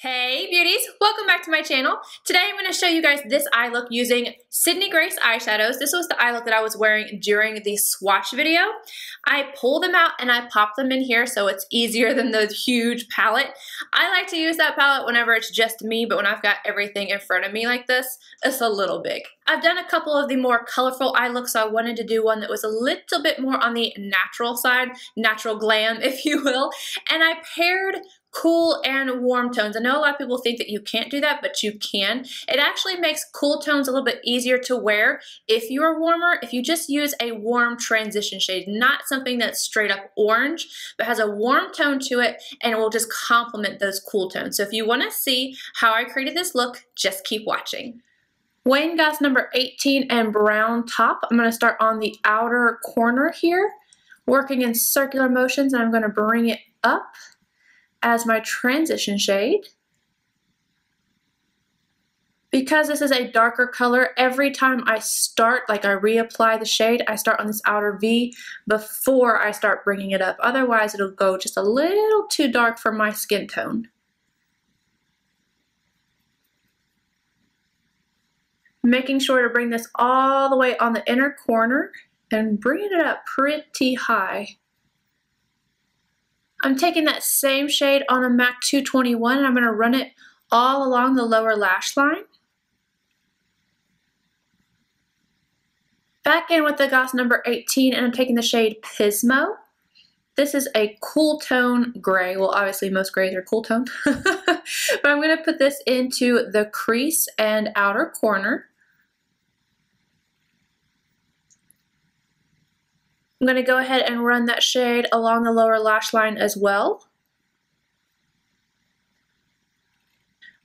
Hey beauties, welcome back to my channel. Today I'm going to show you guys this eye look using Sydney Grace Eyeshadows. This was the eye look that I was wearing during the swatch video. I pull them out and I pop them in here so it's easier than the huge palette. I like to use that palette whenever it's just me, but when I've got everything in front of me like this, it's a little big. I've done a couple of the more colorful eye looks, so I wanted to do one that was a little bit more on the natural side, natural glam if you will, and I paired cool and warm tones. I know a lot of people think that you can't do that, but you can. It actually makes cool tones a little bit easier to wear if you are warmer, if you just use a warm transition shade, not something that's straight up orange, but has a warm tone to it and it will just complement those cool tones. So if you want to see how I created this look, just keep watching. Wayne Goss number 18 and brown top. I'm going to start on the outer corner here, working in circular motions, and I'm going to bring it up as my transition shade. Because this is a darker color, every time I start, like I reapply the shade, I start on this outer V before I start bringing it up. Otherwise, it'll go just a little too dark for my skin tone. Making sure to bring this all the way on the inner corner and bringing it up pretty high. I'm taking that same shade on a MAC 221 and I'm going to run it all along the lower lash line. Back in with the Goss number 18 and I'm taking the shade Pismo. This is a cool tone gray. Well, obviously most grays are cool tone. But I'm going to put this into the crease and outer corner. I'm going to go ahead and run that shade along the lower lash line as well.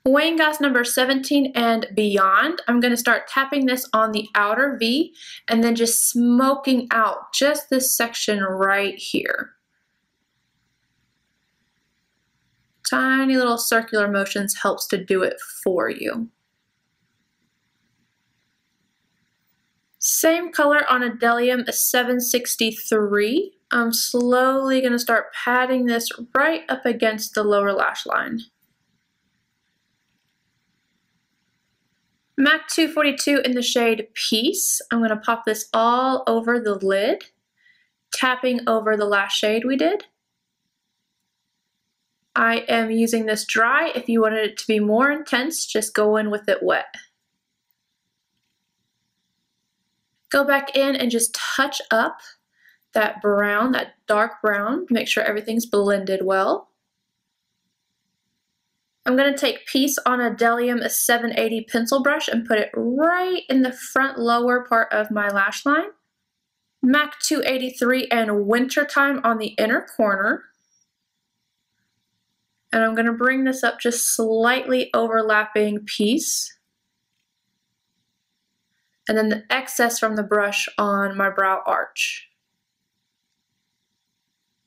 Wayne Goss number 17 and beyond, I'm going to start tapping this on the outer V and then just smoking out just this section right here. Tiny little circular motions helps to do it for you. Same color on a Bdellium 763. I'm slowly going to start patting this right up against the lower lash line. MAC 242 in the shade Peace. I'm going to pop this all over the lid, tapping over the last shade we did. I am using this dry. If you wanted it to be more intense, just go in with it wet. Go back in and just touch up that brown, that dark brown. Make sure everything's blended well. I'm going to take Peace on a Bdellium 780 pencil brush and put it right in the front lower part of my lash line. MAC 283 and Wintertime on the inner corner. And I'm going to bring this up just slightly overlapping Peace. And then the excess from the brush on my brow arch.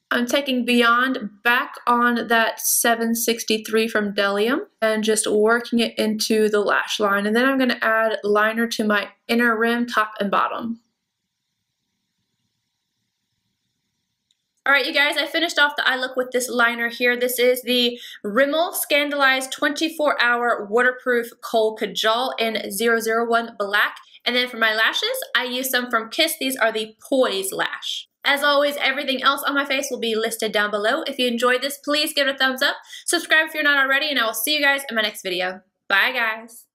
I'm taking Beyond back on that 763 from Bdellium and just working it into the lash line. And then I'm going to add liner to my inner rim, top and bottom. Alright you guys, I finished off the eye look with this liner here. This is the Rimmel Scandalized 24-Hour Waterproof Kohl Kajal in 001 Black. And then for my lashes, I used some from Kiss. These are the Poise lash. As always, everything else on my face will be listed down below. If you enjoyed this, please give it a thumbs up. Subscribe if you're not already, and I will see you guys in my next video. Bye guys.